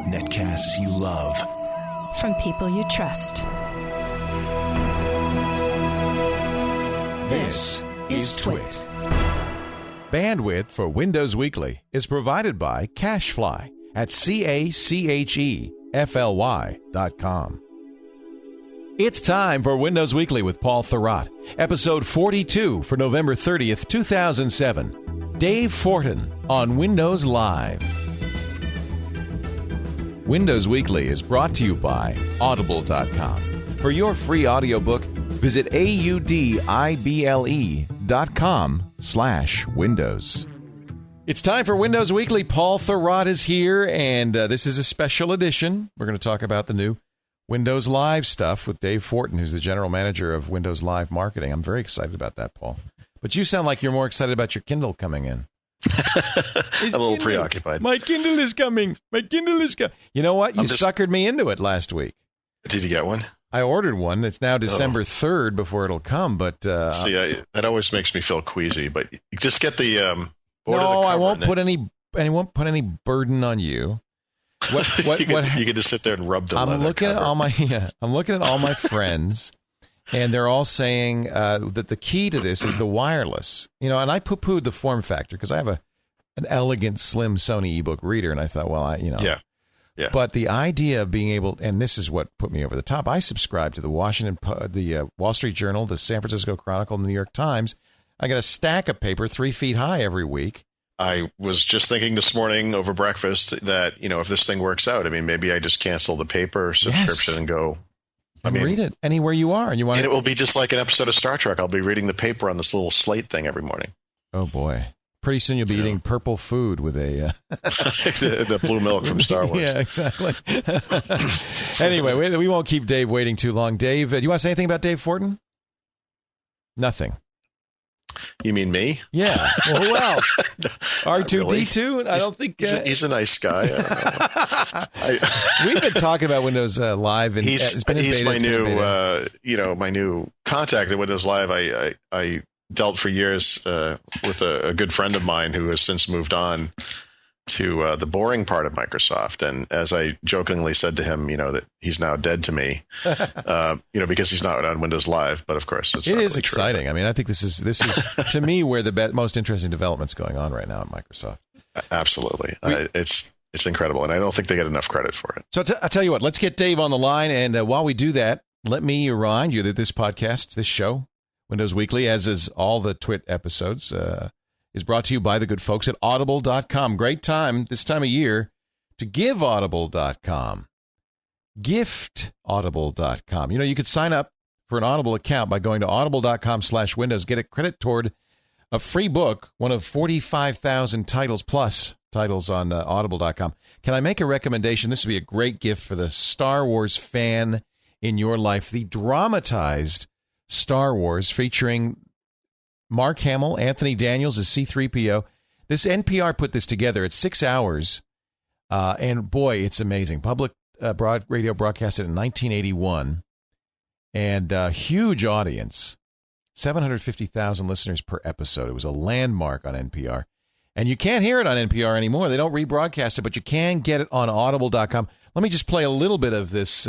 Netcasts you love. From people you trust. This is Twit. Bandwidth for Windows Weekly is provided by Cachefly at CACHEFLY.com. It's time for Windows Weekly with Paul Thurrott, episode 42 for November 30th, 2007. Dave Fortin on Windows Live. Windows Weekly is brought to you by Audible.com. For your free audiobook, visit audible.com/Windows. It's time for Windows Weekly. Paul Thurrott is here, and this is a special edition. We're going to talk about the new Windows Live stuff with Dave Fortin, who's the general manager of Windows Live Marketing. I'm very excited about that, Paul. But you sound like you're more excited about your Kindle coming in. I'm a little preoccupied. My Kindle is coming. My Kindle is coming. You know what? You suckered me into it last week. Did you get one? I ordered one. It's now December 3rd before it'll come. But see, that always makes me feel queasy. But you just get the no, I won't put any. I won't put any burden on you. You can just sit there and rub the leather I'm looking cover. at all my friends, and they're all saying that the key to this is the wireless. You know, and I poo-pooed the form factor because I have an elegant, slim Sony ebook reader, and I thought, well, yeah. But the idea of being able, and this is what put me over the top. I subscribe to the Wall Street Journal, the San Francisco Chronicle, and the New York Times. I got a stack of paper 3 feet high every week. I was just thinking this morning over breakfast that, if this thing works out, I mean, maybe I just cancel the paper subscription and go. Read it anywhere you are. And it will be just like an episode of Star Trek. I'll be reading the paper on this little slate thing every morning. Oh, boy. Pretty soon you'll be eating purple food with the blue milk from Star Wars. Yeah, exactly. Anyway, we won't keep Dave waiting too long. Dave, do you want to say anything about Dave Fortin? Nothing. You mean me? Yeah. Well, who else? R2D2? Really. I don't think... He's a nice guy. We've been talking about Windows Live, and he's my new contact at Windows Live. I dealt for years with a good friend of mine who has since moved on to the boring part of Microsoft. And as I jokingly said to him, that he's now dead to me, because he's not on Windows Live. But of course, it is really exciting. True. I mean, I think this is to me where the most interesting development's going on right now at Microsoft. Absolutely, it's incredible, and I don't think they get enough credit for it. So I'll tell you what. Let's get Dave on the line, and while we do that, let me remind you that this podcast, this show, Windows Weekly, as is all the Twit episodes, is brought to you by the good folks at Audible.com. Great time this time of year to give Audible.com. Gift Audible.com. You could sign up for an Audible account by going to Audible.com/Windows. Get a credit toward a free book, one of 45,000 titles plus titles on Audible.com. Can I make a recommendation? This would be a great gift for the Star Wars fan in your life. The dramatized Star Wars featuring Mark Hamill, Anthony Daniels as C-3PO. This NPR put this together. It's 6 hours, and boy, it's amazing. Public radio broadcasted in 1981, and huge audience, 750,000 listeners per episode. It was a landmark on NPR, and you can't hear it on NPR anymore. They don't rebroadcast it, but you can get it on Audible.com. Let me just play a little bit of this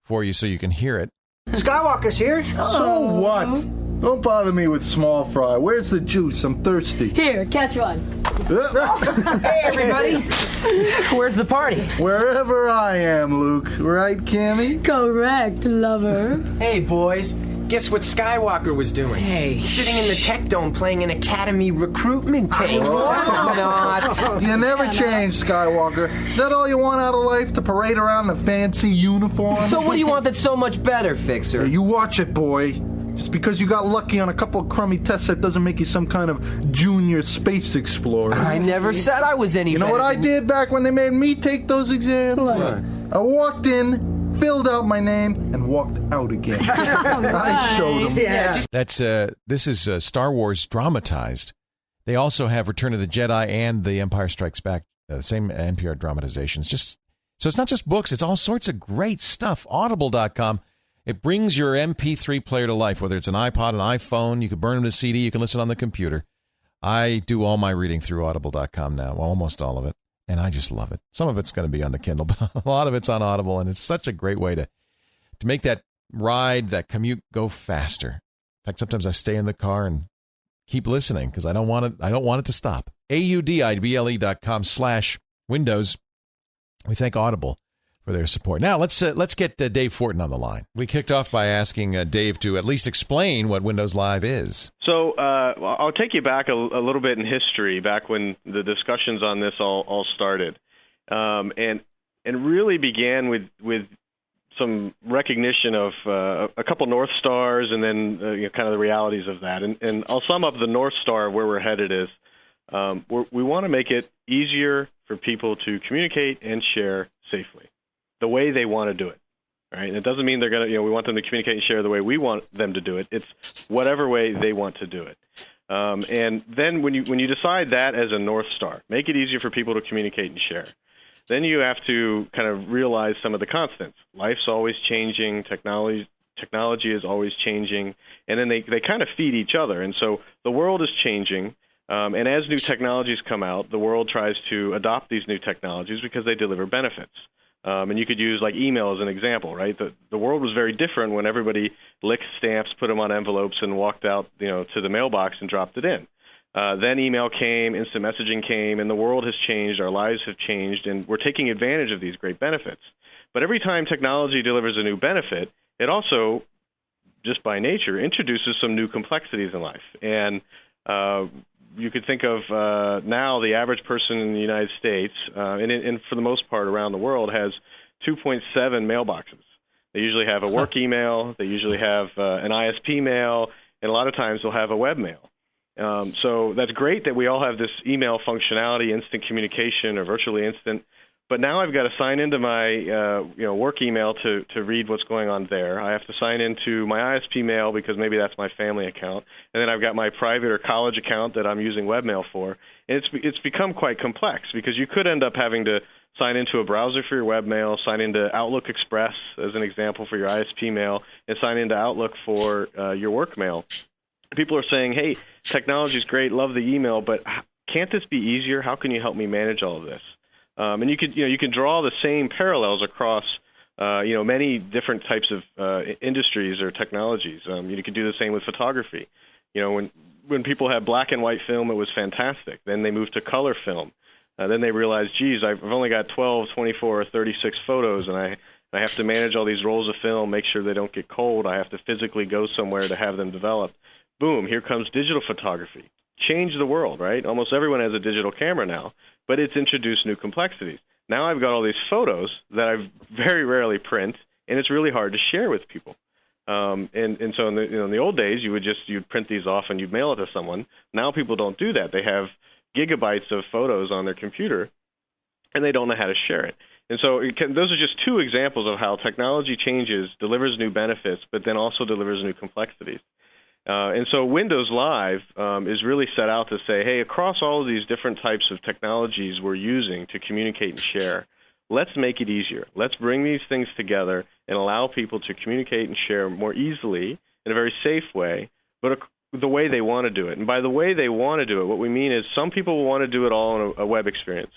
for you so you can hear it. Skywalker's here. So what? Don't bother me with small fry. Where's the juice? I'm thirsty. Here, catch one. Hey, everybody. Where's the party? Wherever I am, Luke. Right, Cammy? Correct, lover. Hey, boys. Guess what Skywalker was doing? Hey. Sitting in the Tech Dome playing an Academy recruitment tape. Not. You never change, Skywalker. Is that all you want out of life, to parade around in a fancy uniform? So what do you want that's so much better, Fixer? Hey, you watch it, boy. Just because you got lucky on a couple of crummy tests, that doesn't make you some kind of junior space explorer. I never said I was any You know better what I than did back when they made me take those exams? What? I walked in, filled out my name, and walked out again. I showed them. Yeah. This is Star Wars dramatized. They also have Return of the Jedi and The Empire Strikes Back, same NPR dramatizations. So it's not just books, it's all sorts of great stuff. Audible.com. It brings your MP3 player to life, whether it's an iPod, an iPhone. You can burn them to CD. You can listen on the computer. I do all my reading through audible.com now, almost all of it, and I just love it. Some of it's going to be on the Kindle, but a lot of it's on Audible, and it's such a great way to make that ride, that commute go faster. In fact, sometimes I stay in the car and keep listening because I don't want it to stop. audible.com/Windows. We thank Audible for their support. Now, let's get Dave Fortin on the line. We kicked off by asking Dave to at least explain what Windows Live is. So I'll take you back a little bit in history, back when the discussions on this all started, and really began with some recognition of a couple North Stars and then kind of the realities of that. And I'll sum up the North Star where we're headed is we want to make it easier for people to communicate and share safely, the way they want to do it. Right? And it doesn't mean they're going to, we want them to communicate and share the way we want them to do it. It's whatever way they want to do it. And then when you decide that as a North Star, make it easier for people to communicate and share, then you have to kind of realize some of the constants. Life's always changing, technology is always changing, and then they kind of feed each other. And so the world is changing, and as new technologies come out, the world tries to adopt these new technologies because they deliver benefits. And you could use like email as an example, right? The world was very different when everybody licked stamps, put them on envelopes, and walked out, to the mailbox and dropped it in. Then email came, instant messaging came, and the world has changed, our lives have changed, and we're taking advantage of these great benefits. But every time technology delivers a new benefit, it also, just by nature, introduces some new complexities in life. And you could think of now the average person in the United States, and for the most part around the world, has 2.7 mailboxes. They usually have a work email, they usually have an ISP mail, and a lot of times they'll have a web mail. So that's great that we all have this email functionality, instant communication or virtually instant. But now I've got to sign into my work email to read what's going on there. I have to sign into my ISP mail because maybe that's my family account. And then I've got my private or college account that I'm using webmail for. And it's become quite complex because you could end up having to sign into a browser for your webmail, sign into Outlook Express as an example for your ISP mail, and sign into Outlook for your work mail. People are saying, hey, technology is great, love the email, but can't this be easier? How can you help me manage all of this? And you can draw the same parallels across many different types of industries or technologies. You could do the same with photography. When people had black and white film, it was fantastic. Then they moved to color film. Then they realized, geez, I've only got 12, 24, or 36 photos, and I have to manage all these rolls of film, make sure they don't get cold. I have to physically go somewhere to have them developed. Boom, here comes digital photography. Change the world, right? Almost everyone has a digital camera now, but it's introduced new complexities. Now I've got all these photos that I very rarely print, and it's really hard to share with people. And so in the old days, you'd print these off and you'd mail it to someone. Now people don't do that. They have gigabytes of photos on their computer, and they don't know how to share it. And so those are just two examples of how technology changes, delivers new benefits, but then also delivers new complexities. And so Windows Live is really set out to say, hey, across all of these different types of technologies we're using to communicate and share, let's make it easier. Let's bring these things together and allow people to communicate and share more easily in a very safe way, but the way they want to do it. And by the way they want to do it, what we mean is some people will want to do it all in a web experience.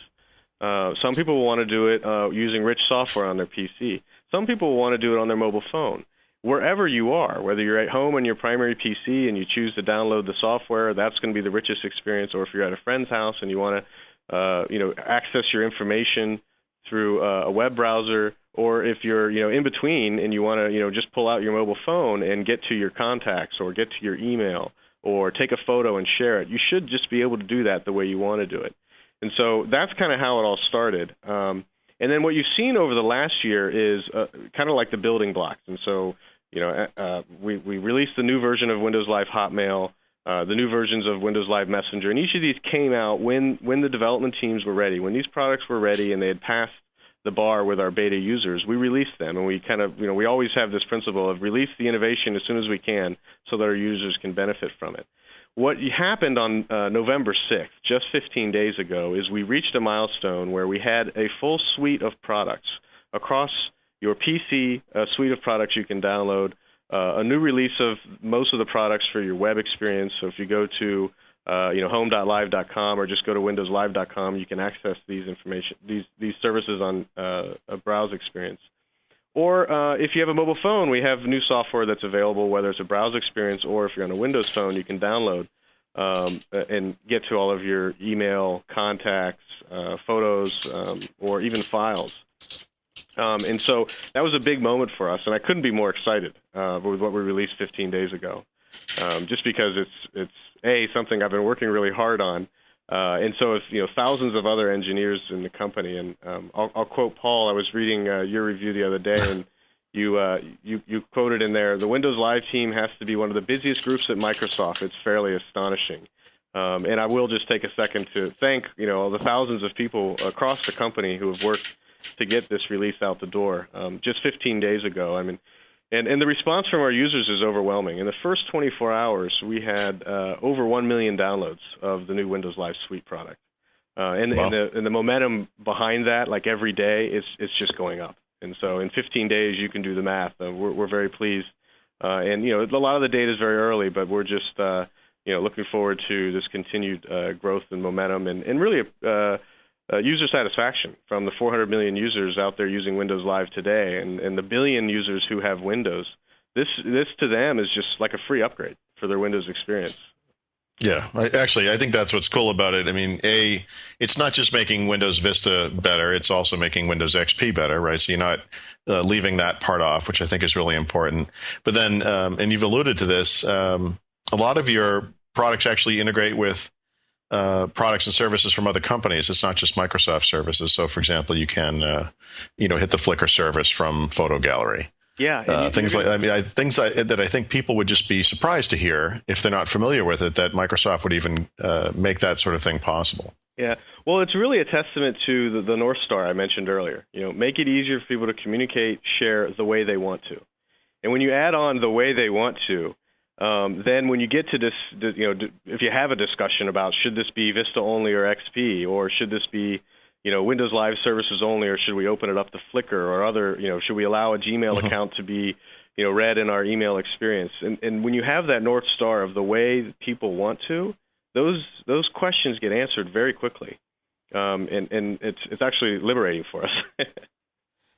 Some people will want to do it using rich software on their PC. Some people will want to do it on their mobile phone. Wherever you are, whether you're at home on your primary PC and you choose to download the software, that's going to be the richest experience. Or if you're at a friend's house and you want to, access your information through a web browser, or if you're, in between and you want to, just pull out your mobile phone and get to your contacts or get to your email or take a photo and share it, you should just be able to do that the way you want to do it. And so that's kind of how it all started. And then what you've seen over the last year is kind of like the building blocks. And so, we released the new version of Windows Live Hotmail, the new versions of Windows Live Messenger, and each of these came out when the development teams were ready. When these products were ready and they had passed the bar with our beta users, we released them. And we kind of, we always have this principle of release the innovation as soon as we can so that our users can benefit from it. What happened on November 6th, just 15 days ago, is we reached a milestone where we had a full suite of products across your PC, a suite of products you can download, a new release of most of the products for your web experience. So if you go to home.live.com, or just go to windowslive.com. You can access these services on a browse experience. Or if you have a mobile phone, we have new software that's available, whether it's a browse experience or if you're on a Windows phone, you can download and get to all of your email, contacts, photos, or even files. And so that was a big moment for us, and I couldn't be more excited with what we released 15 days ago, just because it's something I've been working really hard on. And so if thousands of other engineers in the company, and I'll quote Paul. I was reading your review the other day, and you quoted in there, the Windows Live team has to be one of the busiest groups at Microsoft. It's fairly astonishing. And I will just take a second to thank all the thousands of people across the company who have worked to get this release out the door just 15 days ago. I mean, and the response from our users is overwhelming. In the first 24 hours, we had over 1 million downloads of the new Windows Live Suite product. And the momentum behind that, like every day, it's just going up. And so in 15 days, you can do the math. We're very pleased. And a lot of the data is very early, but we're just looking forward to this continued growth and momentum, and really user satisfaction from the 400 million users out there using Windows Live today, and the billion users who have Windows. This to them is just like a free upgrade for their Windows experience. Yeah, I think that's what's cool about it. I mean, it's not just making Windows Vista better; it's also making Windows XP better, right? So you're not leaving that part off, which I think is really important. But then, and you've alluded to this, a lot of your products actually integrate with products and services from other companies. It's not just Microsoft services. So, for example, you can, hit the Flickr service from Photo Gallery. Yeah, things that I think people would just be surprised to hear if they're not familiar with it, that Microsoft would even make that sort of thing possible. Yeah, well, it's really a testament to the North Star I mentioned earlier. Make it easier for people to communicate, share the way they want to, and when you add on the way they want to, then when you get to this, if you have a discussion about should this be Vista only or XP, or should this be Windows Live services only, or should we open it up to Flickr or other, should we allow a Gmail account to be, read in our email experience? And when you have that North Star of the way people want to, those questions get answered very quickly. And it's actually liberating for us.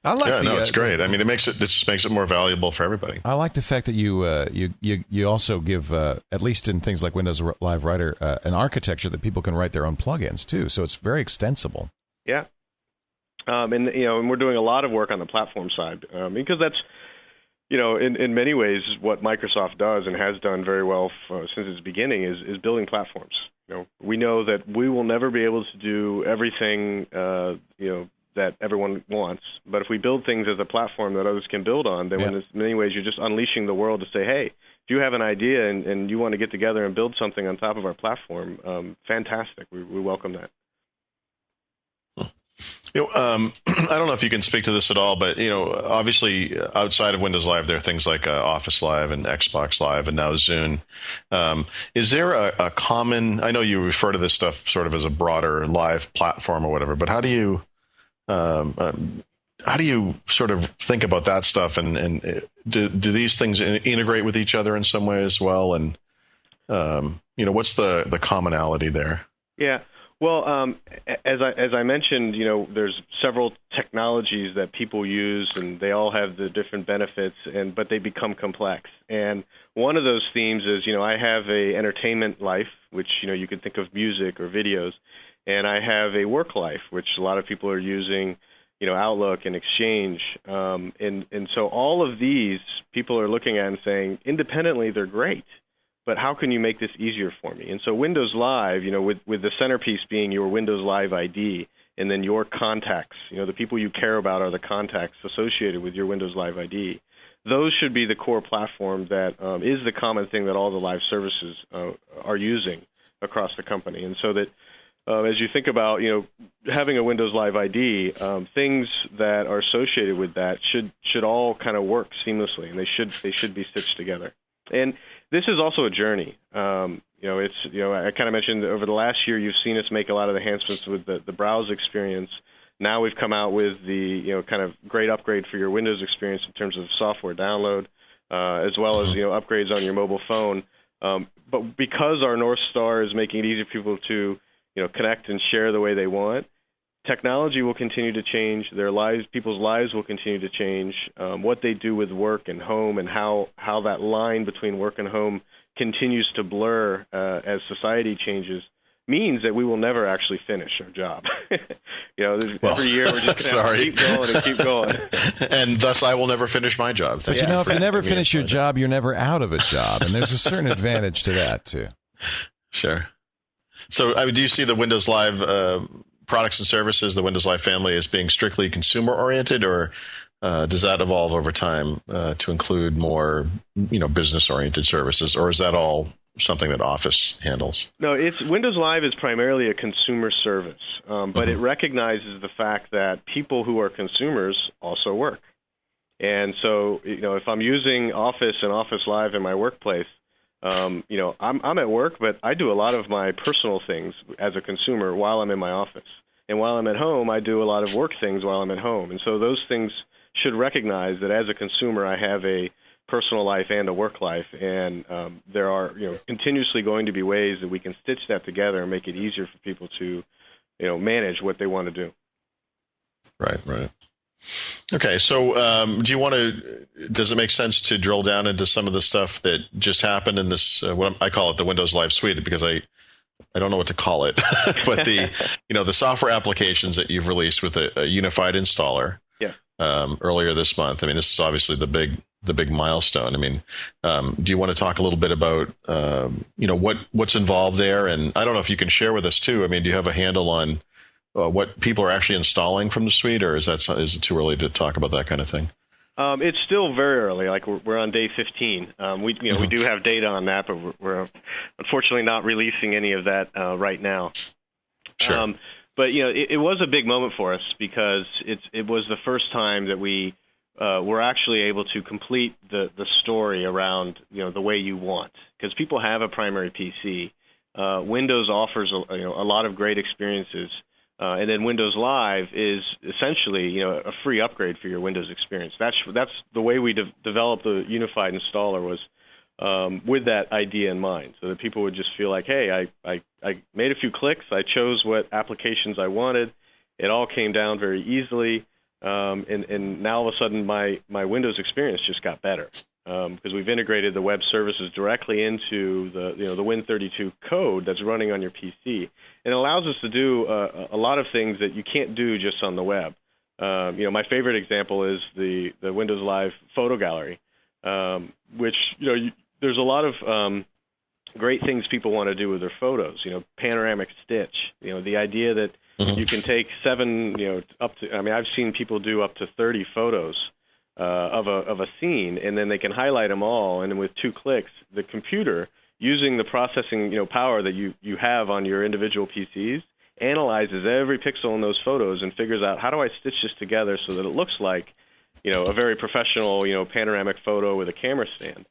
I like it's great. I mean, it just makes it more valuable for everybody. I like the fact that you also give, at least in things like Windows Live Writer, an architecture that people can write their own plugins too. So it's very extensible. Yeah, and we're doing a lot of work on the platform side because that's, in many ways what Microsoft does and has done very well since its beginning is building platforms. We know that we will never be able to do everything, that everyone wants, but if we build things as a platform that others can build on, then in many ways you're just unleashing the world to say, hey, if you have an idea and you want to get together and build something on top of our platform, fantastic. We welcome that. I don't know if you can speak to this at all, but obviously outside of Windows Live, there are things like Office Live and Xbox Live and now Zune. Is there a common? I know you refer to this stuff sort of as a broader live platform or whatever, but how do you sort of think about that stuff? And do these things integrate with each other in some way as well? And what's the commonality there? Yeah. Well, as I mentioned, there's several technologies that people use, and they all have the different benefits, but they become complex. And one of those themes is, I have a entertainment life, which you could think of music or videos, and I have a work life, which a lot of people are using, Outlook and Exchange, and so all of these people are looking at and saying independently they're great. But how can you make this easier for me? And so Windows Live, with the centerpiece being your Windows Live ID, and then your contacts, the people you care about are the contacts associated with your Windows Live ID. Those should be the core platform that is the common thing that all the live services are using across the company. And so that as you think about, having a Windows Live ID, things that are associated with that should all kind of work seamlessly, and they should be stitched together. And this is also a journey. I kind of mentioned over the last year, you've seen us make a lot of enhancements with the browse experience. Now we've come out with the kind of great upgrade for your Windows experience in terms of software download, as well as upgrades on your mobile phone. But because our North Star is making it easier for people to, connect and share the way they want, technology will continue to change. People's lives will continue to change. What they do with work and home, and how that line between work and home continues to blur as society changes, means that we will never actually finish our job. Every year we're just going to keep going and keep going. And thus I will never finish my job. But if you never finish your job, you're never out of a job. And there's a certain advantage to that, too. Sure. So do you see the Windows Live products and services, the Windows Live family, as being strictly consumer-oriented, or does that evolve over time to include more, business-oriented services, or is that all something that Office handles? No, Windows Live is primarily a consumer service, but it recognizes the fact that people who are consumers also work. And so, if I'm using Office and Office Live in my workplace, I'm at work, but I do a lot of my personal things as a consumer while I'm in my office. And while I'm at home, I do a lot of work things while I'm at home. And so those things should recognize that as a consumer, I have a personal life and a work life, and there are continuously going to be ways that we can stitch that together and make it easier for people to manage what they want to do. Right. Okay, so does it make sense to drill down into some of the stuff that just happened in this, what I call it the Windows Live Suite, because I don't know what to call it, but the software applications that you've released with a unified installer earlier this month. I mean, this is obviously the big milestone. I mean, do you want to talk a little bit about, what's involved there? And I don't know if you can share with us too. I mean, do you have a handle on what people are actually installing from the suite, or is it too early to talk about that kind of thing? It's still very early. Like we're on day 15. We do have data on that, but we're unfortunately not releasing any of that right now. Sure. But it was a big moment for us because it was the first time that we were actually able to complete the story around the way you want, because people have a primary PC. Windows offers a lot of great experiences, and then Windows Live is essentially a free upgrade for your Windows experience. That's the way we developed the unified installer, was with that idea in mind, so that people would just feel like, hey, I made a few clicks, I chose what applications I wanted, it all came down very easily, and now all of a sudden my Windows experience just got better, because we've integrated the web services directly into the Win32 code that's running on your PC, and it allows us to do a lot of things that you can't do just on the web. My favorite example is the Windows Live photo gallery, which there's a lot of great things people want to do with their photos. Panoramic stitch. The idea that you can take 7, up to. I mean, I've seen people do up to 30 photos of a scene, and then they can highlight them all, and then with 2 clicks, the computer, using the processing power that you have on your individual PCs, analyzes every pixel in those photos and figures out, how do I stitch this together so that it looks like a very professional panoramic photo with a camera stand.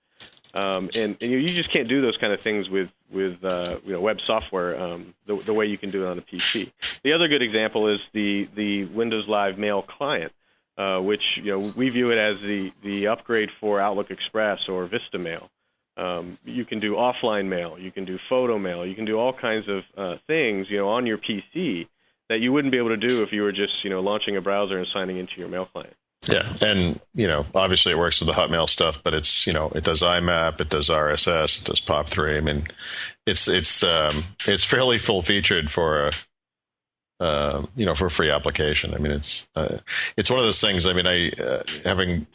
And you just can't do those kind of things with web software the way you can do it on a PC. The other good example is the Windows Live Mail client, which we view it as the upgrade for Outlook Express or Vista Mail. You can do offline mail, you can do photo mail, you can do all kinds of things on your PC that you wouldn't be able to do if you were just launching a browser and signing into your mail client. Yeah, and obviously it works with the Hotmail stuff, but it's it does IMAP, it does RSS, it does POP3. I mean, it's fairly full featured for for a free application. I mean, it's one of those things. I mean, having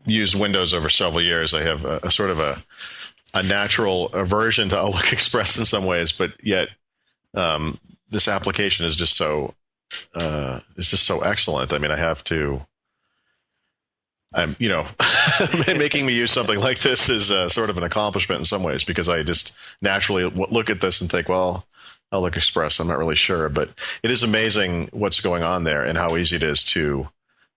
used Windows over several years, I have a sort of a natural aversion to Outlook Express in some ways, but yet this application is just so excellent. I mean, I have to. Making me use something like this is sort of an accomplishment in some ways, because I just naturally look at this and think, well, Outlook Express, I'm not really sure, but it is amazing what's going on there and how easy it is to,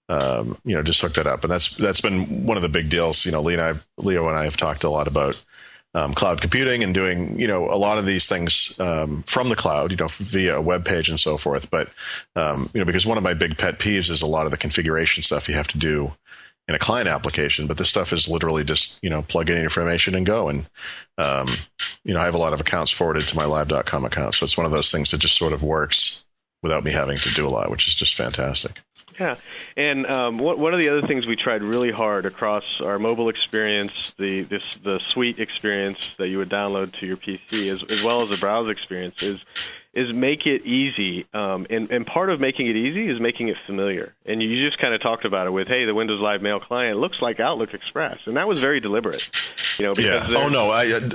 just hook that up. And that's been one of the big deals. Leo and I have talked a lot about cloud computing and doing, a lot of these things from the cloud, via a web page and so forth. But, because one of my big pet peeves is a lot of the configuration stuff you have to do in a client application, but this stuff is literally just, plug in information and go. And, I have a lot of accounts forwarded to my live.com account. So it's one of those things that just sort of works without me having to do a lot, which is just fantastic. Yeah, and one of the other things we tried really hard across our mobile experience, the suite experience that you would download to your PC, as well as the browse experience, is make it easy. And part of making it easy is making it familiar. And you just kind of talked about it with, hey, the Windows Live Mail client looks like Outlook Express, and that was very deliberate. Because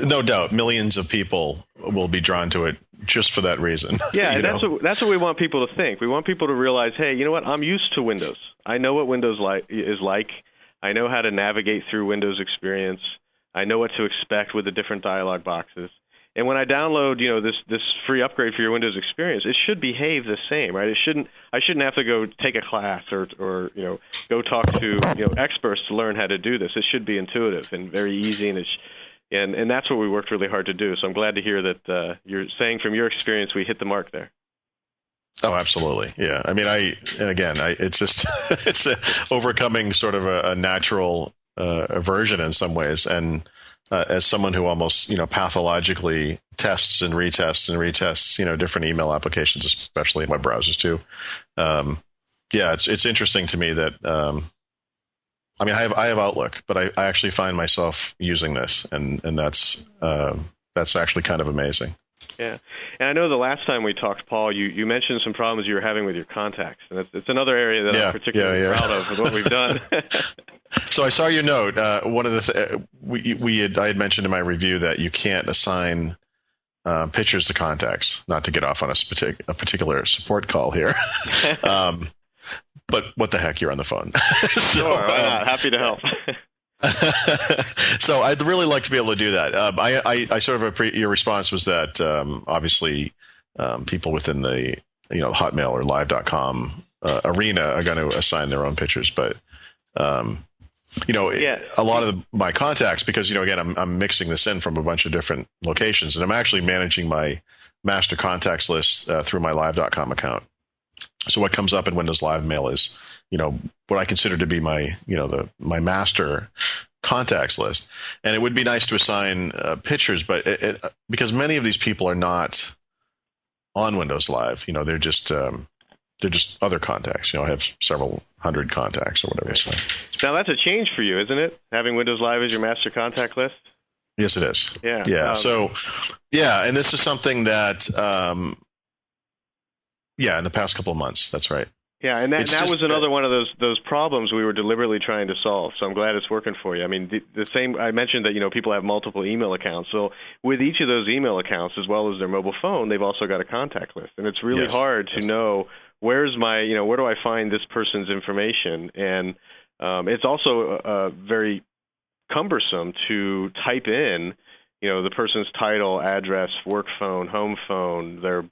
no doubt, millions of people will be drawn to it just for that reason. Yeah, and that's what we want people to think. We want people to realize, hey, you know what? I'm used to Windows. I know what Windows is like. I know how to navigate through Windows experience. I know what to expect with the different dialog boxes. And when I download, this free upgrade for your Windows experience, it should behave the same, right? I shouldn't have to go take a class or go talk to experts to learn how to do this. It should be intuitive and very easy, and that's what we worked really hard to do. So I'm glad to hear that you're saying from your experience we hit the mark there. Oh, absolutely. Yeah. I mean, it's just it's overcoming sort of a natural aversion in some ways, and as someone who almost, pathologically tests and retests, different email applications, especially in web browsers too. It's interesting to me that, I have Outlook, but I actually find myself using this, and that's actually kind of amazing. Yeah. And I know the last time we talked, Paul, you mentioned some problems you were having with your contacts, and it's another area that I'm particularly proud of with what we've done. So I saw your note. One of the I had mentioned in my review that you can't assign pictures to contacts. Not to get off on a particular support call here, but what the heck, you're on the phone. Sure, why not? Happy to help. So I'd really like to be able to do that. I sort of your response was that obviously people within the Hotmail or Live.com arena are going to assign their own pictures, but a lot of my contacts, because again I'm mixing this in from a bunch of different locations, and I'm actually managing my master contacts list through my Live.com account. So what comes up in Windows Live Mail is what I consider to be my my master contacts list, and it would be nice to assign pictures, but because many of these people are not on Windows Live, they're just other contacts. I have several hundred contacts or whatever. Right. So. Now that's a change for you, isn't it? Having Windows Live as your master contact list. Yes, it is. Yeah. Yeah. And this is something that, in the past couple of months. That's right. Yeah, and that was another one of those problems we were deliberately trying to solve. So I'm glad it's working for you. I mean, the same. I mentioned that people have multiple email accounts. So with each of those email accounts, as well as their mobile phone, they've also got a contact list, and it's really hard to know where's my where do I find this person's information, and it's also very cumbersome to type in the person's title, address, work phone, home phone, their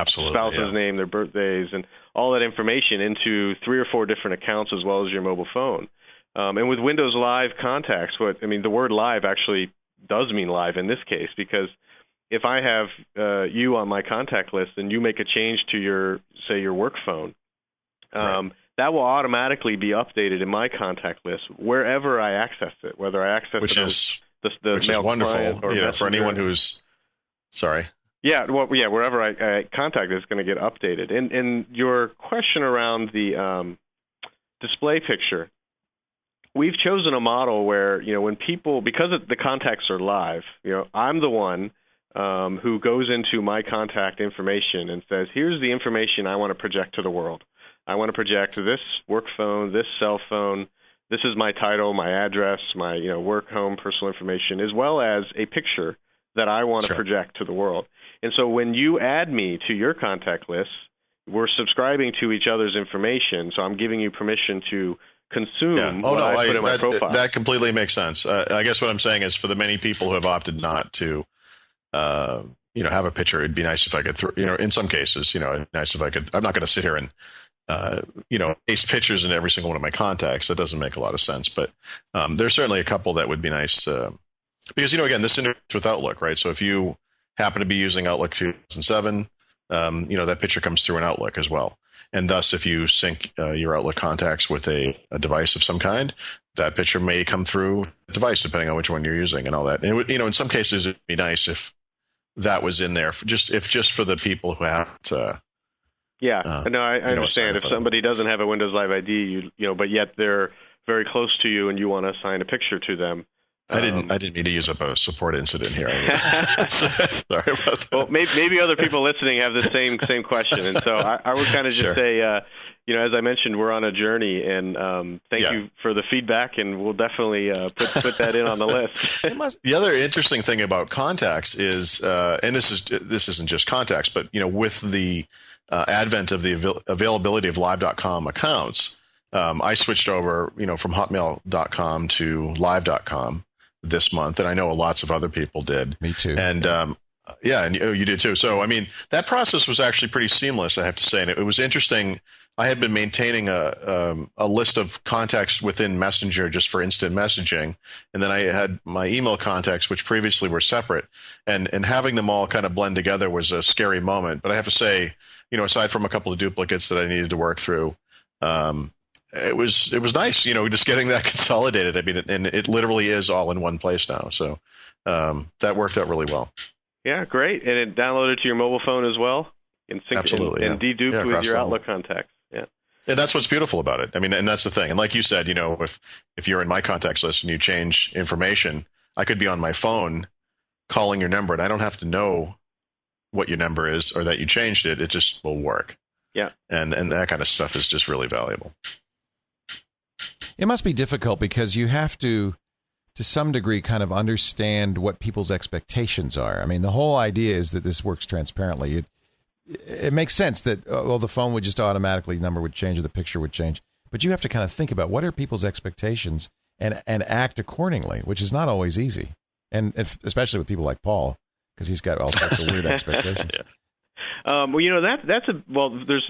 spouse's name, their birthdays, and all that information into 3 or 4 different accounts, as well as your mobile phone. And with Windows Live contacts, the word live actually does mean live in this case, because if I have you on my contact list and you make a change to your work phone, that will automatically be updated in my contact list wherever I access it, whether I access which it is which is wonderful, for anyone who's sorry. Yeah, wherever I contact is going to get updated. And your question around the display picture, we've chosen a model where when people, because the contacts are live, I'm the one who goes into my contact information and says, here's the information I want to project to the world. I want to project this work phone, this cell phone. This is my title, my address, my work, home, personal information, as well as a picture that I want to project to the world. And so when you add me to your contact list, we're subscribing to each other's information. So I'm giving you permission to consume what I put in my profile. That completely makes sense. I guess what I'm saying is, for the many people who have opted not to, have a picture, it'd be nice if I could, in some cases, nice if I could. I'm not going to sit here and paste pictures in every single one of my contacts. That doesn't make a lot of sense, but there's certainly a couple that would be nice, because again, this interacts with Outlook, right? So if you happen to be using Outlook 2007, that picture comes through in Outlook as well, and thus if you sync your Outlook contacts with a device of some kind, that picture may come through the device depending on which one you're using and all that. And it would, in some cases, it'd be nice if that was in there just for the people who have to. Yeah, no, I understand. If somebody doesn't have a Windows Live ID, but yet they're very close to you and you want to assign a picture to them. I didn't mean to use up a support incident here. Sorry about that. Well, maybe other people listening have the same question, and so I would kind of just say, as I mentioned, we're on a journey, and thank you for the feedback, and we'll definitely put that in on the list. The other interesting thing about contacts is, and this isn't just contacts, but with the advent of the availability of Live.com accounts, I switched over, from Hotmail.com to Live.com this month, and I know lots of other people did. Me too. And and you did too. So, I mean, that process was actually pretty seamless, I have to say. And it was interesting. I had been maintaining a list of contacts within Messenger just for instant messaging, and then I had my email contacts, which previously were separate, and having them all kind of blend together was a scary moment. But I have to say, aside from a couple of duplicates that I needed to work through, it was nice, just getting that consolidated. I mean, and it literally is all in one place now. So that worked out really well. Yeah, great. And it downloaded to your mobile phone as well? Absolutely. And deduped with your Outlook contacts. Yeah. And that's what's beautiful about it. I mean, and that's the thing. And like you said, if you're in my contacts list and you change information, I could be on my phone calling your number, and I don't have to know what your number is or that you changed it. It just will work. Yeah. And that kind of stuff is just really valuable. It must be difficult because you have to some degree, kind of understand what people's expectations are. I mean, the whole idea is that this works transparently. It makes sense that, the phone would just automatically, number would change or the picture would change. But you have to kind of think about what are people's expectations and act accordingly, which is not always easy. And especially with people like Paul, because he's got all sorts of weird expectations. Yeah.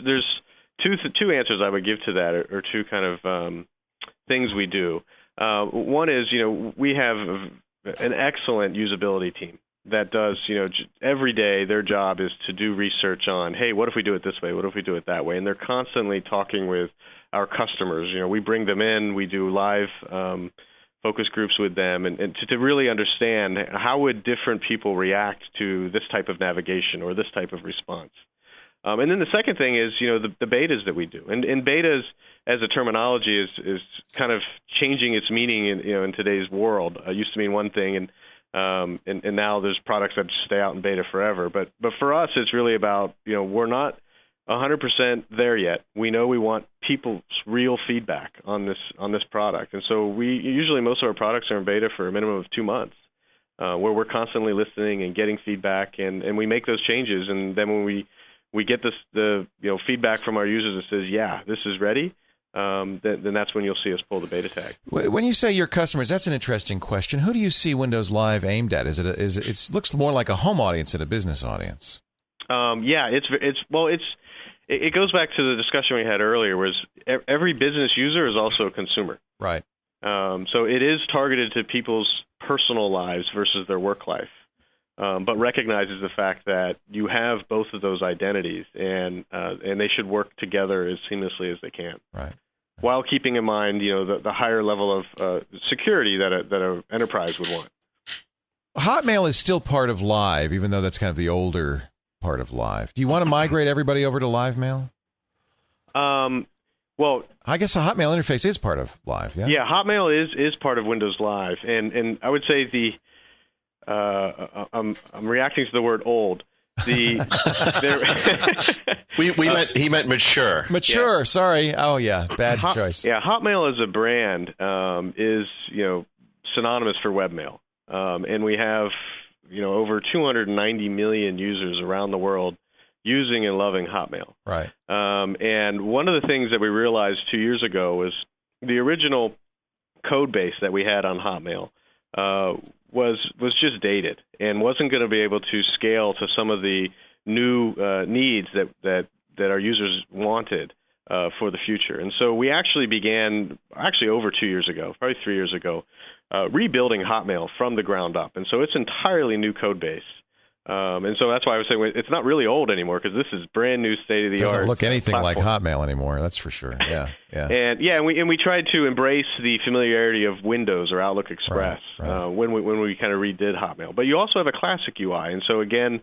There's two answers I would give to that, or two kind of things we do. One is, we have an excellent usability team that does, every day their job is to do research on, hey, what if we do it this way? What if we do it that way? And they're constantly talking with our customers. We bring them in, we do live focus groups with them, and to really understand how would different people react to this type of navigation or this type of response. And then the second thing is, the betas that we do. And betas, as a terminology, is kind of changing its meaning in today's world. It used to mean one thing, and now there's products that stay out in beta forever. But for us, it's really about, we're not 100% there yet. We know we want people's real feedback on this product. And so most of our products are in beta for a minimum of 2 months, where we're constantly listening and getting feedback, and we make those changes. And then when we get the feedback from our users that says, yeah, this is ready, then that's when you'll see us pull the beta tag. When you say your customers, that's an interesting question. Who do you see Windows Live aimed at? It looks more like a home audience than a business audience. It goes back to the discussion we had earlier, was every business user is also a consumer. Right. So it is targeted to people's personal lives versus their work life. But recognizes the fact that you have both of those identities, and they should work together as seamlessly as they can. Right. While keeping in mind, the higher level of security that an enterprise would want. Hotmail is still part of Live, even though that's kind of the older part of Live. Do you want to migrate everybody over to Live Mail? Well, I guess the Hotmail interface is part of Live. Yeah. Yeah, Hotmail is part of Windows Live, and I would say I'm reacting to the word old. He meant mature. Mature. Yeah. Sorry. Oh yeah, bad choice. Yeah, Hotmail as a brand is synonymous for webmail, and we have over 290 million users around the world using and loving Hotmail. Right. And one of the things that we realized 2 years ago was the original code base that we had on Hotmail was just dated and wasn't going to be able to scale to some of the new needs that our users wanted for the future. And so we actually began over 2 years ago, probably 3 years ago, rebuilding Hotmail from the ground up. And so it's entirely new code base. And so that's why I was saying it's not really old anymore, because this is brand new, state of the art. Doesn't look anything platform. like Hotmail anymore. That's for sure. Yeah, yeah. And we tried to embrace the familiarity of Windows or Outlook Express right. when we kind of redid Hotmail. But you also have a classic UI, and so again,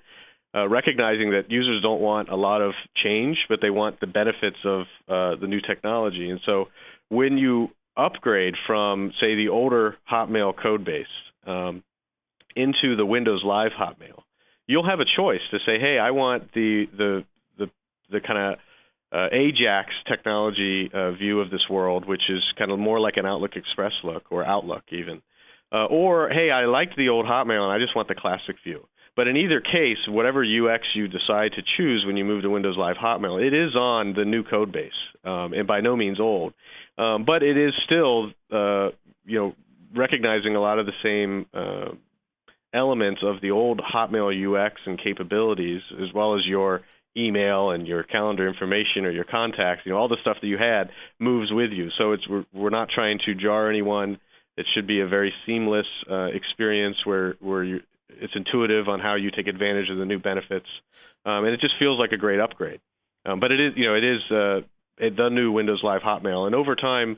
recognizing that users don't want a lot of change, but they want the benefits of the new technology. And so when you upgrade from, say, the older Hotmail code base into the Windows Live Hotmail, you'll have a choice to say, hey, I want the kind of Ajax technology view of this world, which is kind of more like an Outlook Express look, or Outlook even. Or, hey, I liked the old Hotmail and I just want the classic view. But in either case, whatever UX you decide to choose when you move to Windows Live Hotmail, it is on the new code base, and by no means old. But it is still, recognizing a lot of the same elements of the old Hotmail UX and capabilities, as well as your email and your calendar information or your contacts. All the stuff that you had moves with you. So we're not trying to jar anyone. It should be a very seamless experience where it's intuitive on how you take advantage of the new benefits, and it just feels like a great upgrade. But it is the new Windows Live Hotmail, and over time,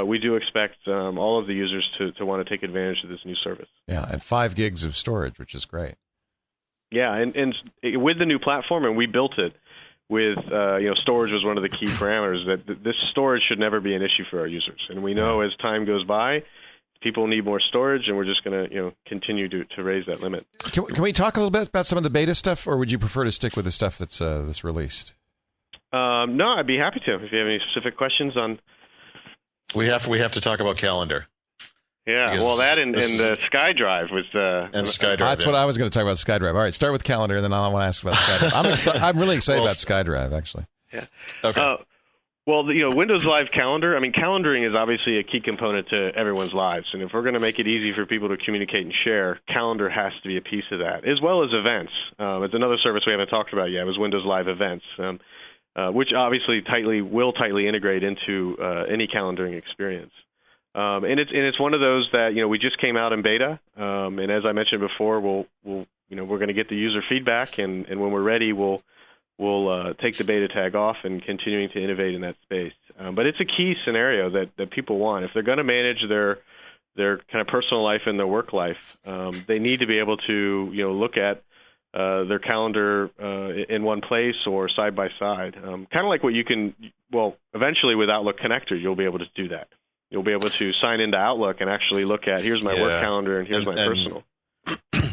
we do expect all of the users to want to take advantage of this new service. Yeah, and 5 gigs of storage, which is great. Yeah, and with the new platform, and we built it with, storage was one of the key parameters, that this storage should never be an issue for our users. And we know as time goes by, people need more storage, and we're just going to continue to raise that limit. Can we talk a little bit about some of the beta stuff, or would you prefer to stick with the stuff that's released? No, I'd be happy to. If you have any specific questions on... We have to talk about calendar. Yeah, because well, that and SkyDrive was... and SkyDrive. That's what I was going to talk about, SkyDrive. All right, start with calendar, and then I want to ask about SkyDrive. I'm really excited about SkyDrive, actually. Yeah. Okay. Well, Windows Live Calendar, calendaring is obviously a key component to everyone's lives. And if we're going to make it easy for people to communicate and share, calendar has to be a piece of that, as well as events. It's another service we haven't talked about yet, was Windows Live Events, which obviously will tightly integrate into any calendaring experience. And it's one of those that, we just came out in beta. And as I mentioned before, we're going to get the user feedback, and when we're ready, we'll take the beta tag off and continuing to innovate in that space. But it's a key scenario that people want. If they're going to manage their kind of personal life and their work life, they need to be able to look at their calendar in one place or side by side. Kind of like what you can, eventually with Outlook Connector, you'll be able to do that. You'll be able to sign into Outlook and actually look at, here's my work calendar and here's my personal.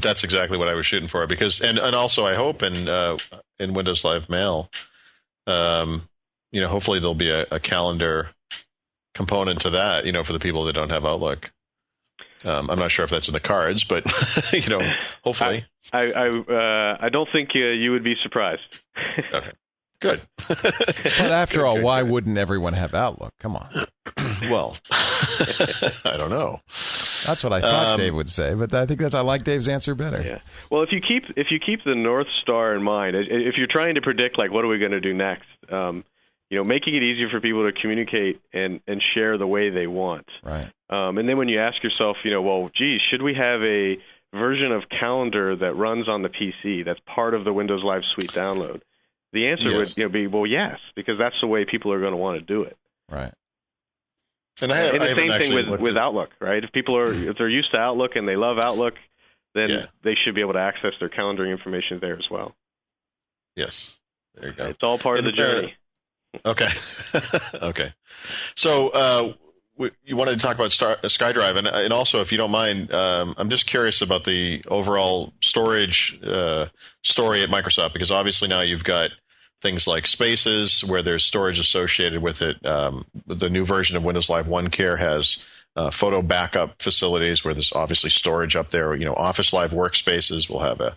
That's exactly what I was shooting for, because and also I hope in Windows Live Mail, hopefully there'll be a calendar component to that, for the people that don't have Outlook. I'm not sure if that's in the cards, but hopefully. I don't think you would be surprised. Okay, good. But after all, why wouldn't everyone have Outlook? Come on. Well, I don't know. That's what I thought Dave would say, but I think I like Dave's answer better. Yeah. Well, if you keep the North Star in mind, if you're trying to predict what are we going to do next, making it easier for people to communicate and share the way they want. Right. And then when you ask yourself, should we have a version of Calendar that runs on the PC that's part of the Windows Live Suite download? The answer would be, yes, because that's the way people are going to want to do it. Right. And the same thing with Outlook, right? If they're used to Outlook and they love Outlook, then they should be able to access their calendaring information there as well. Yes. There you go. It's all part of the journey. Okay. Okay. So you wanted to talk about SkyDrive, and also, if you don't mind, I'm just curious about the overall storage story at Microsoft, because obviously now you've got things like Spaces, where there's storage associated with it. The new version of Windows Live OneCare has photo backup facilities where there's obviously storage up there. Office Live Workspaces will have a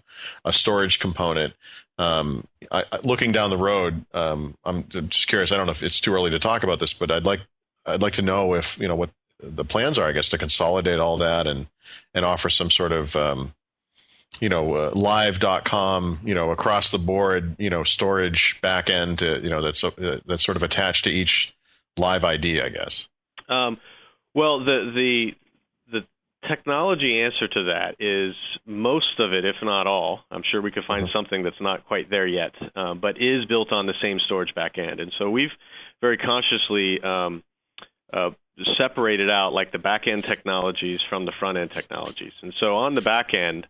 storage component. Looking down the road, I'm just curious. I don't know if it's too early to talk about this, but I'd like to know if what the plans are, I guess, to consolidate all that and offer some sort of live.com, across the board, storage backend, that's sort of attached to each live ID, I guess. Well, the technology answer to that is most of it, if not all. I'm sure we could find something that's not quite there yet, but is built on the same storage backend. And so we've very consciously separated out like the back-end technologies from the front-end technologies. And so on the back end,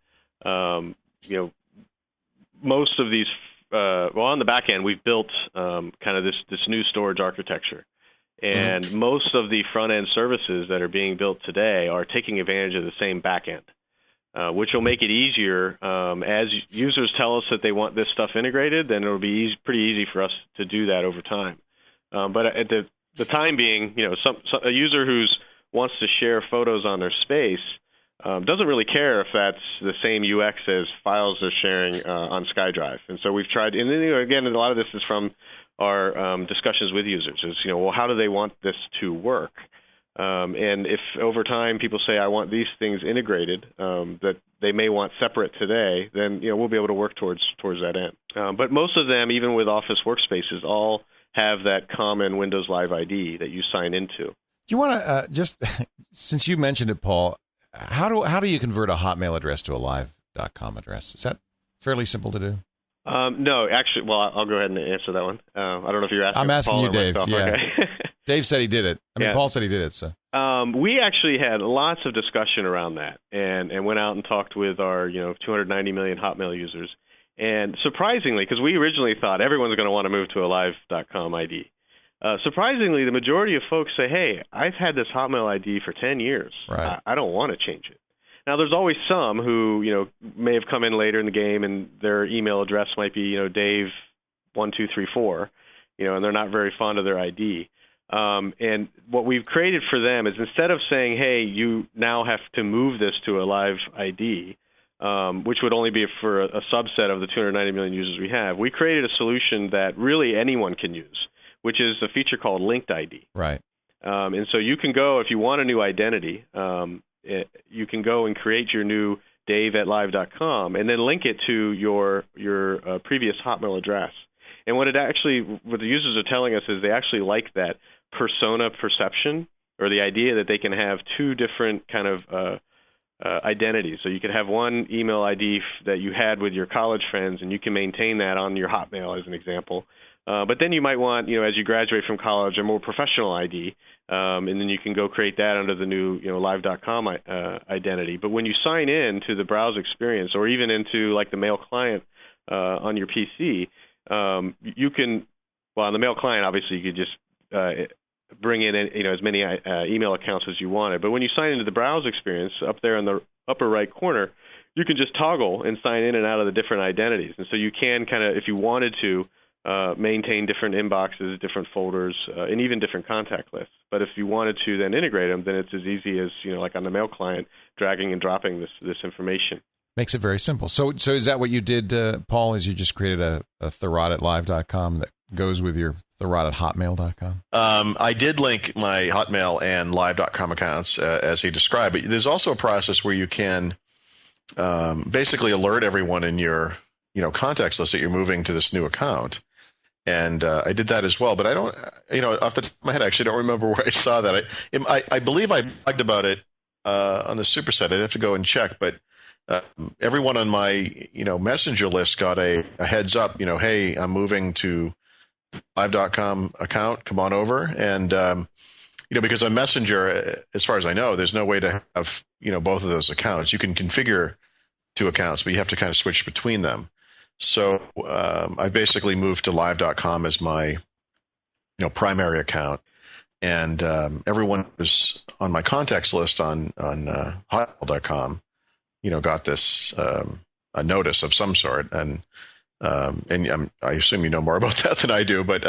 most of these, on the back end, we've built kind of this new storage architecture. And most of the front-end services that are being built today are taking advantage of the same back-end, which will make it easier. As users tell us that they want this stuff integrated, then it'll be pretty easy for us to do that over time. But at the time being, a user who wants to share photos on their space doesn't really care if that's the same UX as files they're sharing on SkyDrive. And so we've tried, and then, again, a lot of this is from our discussions with users is, well, how do they want this to work? And if over time people say, I want these things integrated that they may want separate today, then, we'll be able to work towards that end. But most of them, even with Office workspaces, all have that common Windows Live ID that you sign into. Do you want to just, since you mentioned it, Paul, how do you convert a Hotmail address to a live.com address? Is that fairly simple to do? No, actually, well, I'll go ahead and answer that one. I don't know if you're asking. I'm asking Paul you, Dave. myself. Yeah. Okay. Dave said he did it. Paul said he did it. So we actually had lots of discussion around that, and went out and talked with our 290 million Hotmail users. And surprisingly, because we originally thought everyone's going to want to move to a live.com ID. Surprisingly, the majority of folks say, "Hey, I've had this Hotmail ID for 10 years. Right. I don't want to change it." Now, there's always some who, may have come in later in the game and their email address might be, Dave1234, and they're not very fond of their ID. And what we've created for them is instead of saying, hey, you now have to move this to a live ID, which would only be for a subset of the 290 million users we have, we created a solution that really anyone can use, which is a feature called linked ID. Right. And so you can go, if you want a new identity, you can go and create your new dave@live.com and then link it to your previous Hotmail address. And what the users are telling us is they actually like that persona perception, or the idea that they can have two different kind of identities. So you could have one email ID that you had with your college friends, and you can maintain that on your Hotmail as an example. But then you might want, as you graduate from college, a more professional ID, and then you can go create that under the new, live.com identity. But when you sign in to the browse experience, or even into like the mail client on your PC, you can, well, on the mail client, obviously you could just bring in, as many email accounts as you wanted. But when you sign into the browse experience, up there in the upper right corner, you can just toggle and sign in and out of the different identities. And so you can kind of, if you wanted to, maintain different inboxes, different folders, and even different contact lists. But if you wanted to then integrate them, then it's as easy as, like on the mail client, dragging and dropping this information. Makes it very simple. So is that what you did, Paul, is you just created a Thurrott@live.com that goes with your Thurrott@hotmail.com? I did link my Hotmail and live.com accounts, as he described. But there's also a process where you can basically alert everyone in your contacts list that you're moving to this new account. And I did that as well, but I don't, off the top of my head, I actually don't remember where I saw that. I believe I blogged about it on the superset. I'd have to go and check, but everyone on my messenger list got a heads up. Hey, I'm moving to live.com account. Come on over, and because on Messenger, as far as I know, there's no way to have both of those accounts. You can configure two accounts, but you have to kind of switch between them. So I basically moved to live.com as my primary account, and everyone who's on my contacts list on hotmail.com got this a notice of some sort, and I assume you know more about that than I do, but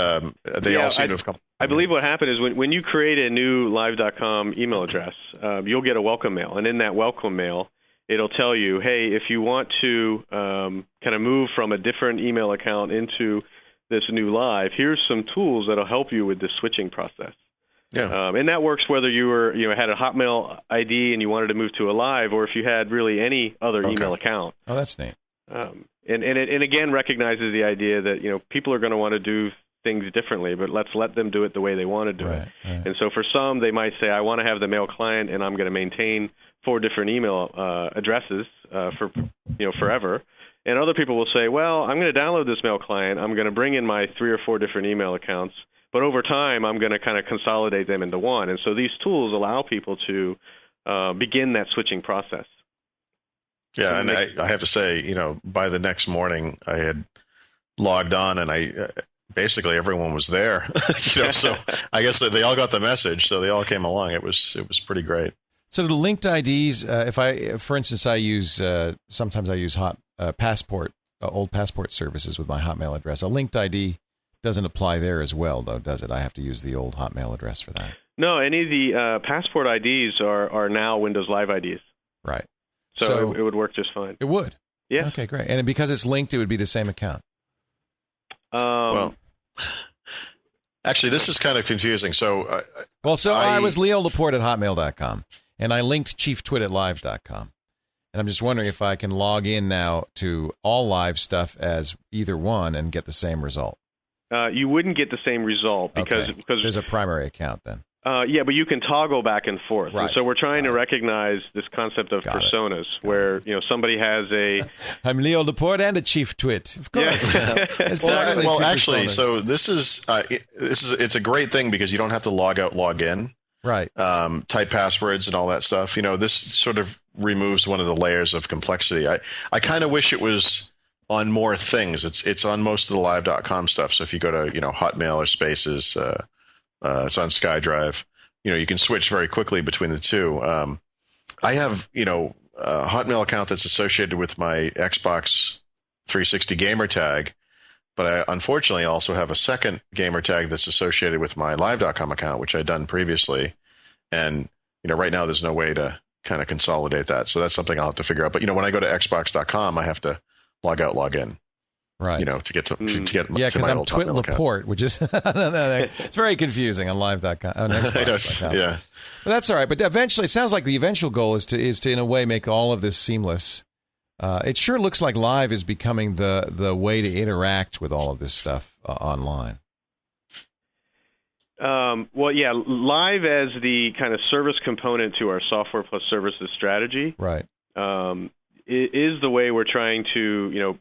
they all seem to have come. I believe what happened is when you create a new live.com email address, you'll get a welcome mail, and in that welcome mail, it'll tell you, hey, if you want to kind of move from a different email account into this new live, here's some tools that'll help you with this switching process. Yeah. And that works whether you were, had a Hotmail ID and you wanted to move to a live, or if you had really any other email account. Oh, that's neat. And it again recognizes the idea that people are going to want to do things differently, but let's let them do it the way they want to do it. Right. And so for some, they might say, I want to have the mail client, and I'm going to maintain 4 different email addresses for forever. And other people will say, well, I'm going to download this mail client. I'm going to bring in my 3 or 4 different email accounts, but over time, I'm going to kind of consolidate them into one. And so these tools allow people to begin that switching process. Yeah, and I have to say, by the next morning, I had logged on, and basically everyone was there. So I guess that they all got the message, so they all came along. It was pretty great. So the linked IDs, for instance, I use sometimes I use passport, old passport services with my Hotmail address. A linked ID doesn't apply there as well, though, does it? I have to use the old Hotmail address for that. No, any of the passport IDs are now Windows Live IDs. Right. So it would work just fine. It would? Yeah. Okay, great. And because it's linked, it would be the same account. Well, actually, this is kind of confusing. So, I was Leo Laporte at hotmail.com, and I linked chieftwit@live.com. And I'm just wondering if I can log in now to all live stuff as either one and get the same result. You wouldn't get the same result because there's a primary account then. Yeah, but you can toggle back and forth. Right. And so we're trying to recognize this concept of personas, where somebody has a. I'm Leo Laporte and a Chief Twit, of course. Yeah. Well, actually, so this is it's a great thing because you don't have to log out, log in. Right. Type passwords and all that stuff. This sort of removes one of the layers of complexity. I kind of wish it was on more things. It's on most of the live.com stuff. So if you go to Hotmail or Spaces. It's on SkyDrive. You can switch very quickly between the two. I have, a Hotmail account that's associated with my Xbox 360 gamer tag, but I unfortunately also have a second gamer tag that's associated with my Live.com account, which I'd done previously. And, right now there's no way to kind of consolidate that. So that's something I'll have to figure out. But, when I go to Xbox.com, I have to log out, log in. Right. To get to get because I'm Twit Laporte, which is it's very confusing on live.com. On Xbox.com. Yeah. But that's all right. But eventually, it sounds like the eventual goal is to in a way make all of this seamless. It sure looks like live is becoming the way to interact with all of this stuff online. Well, yeah, live as the kind of service component to our software plus services strategy. Right. Is the way we're trying to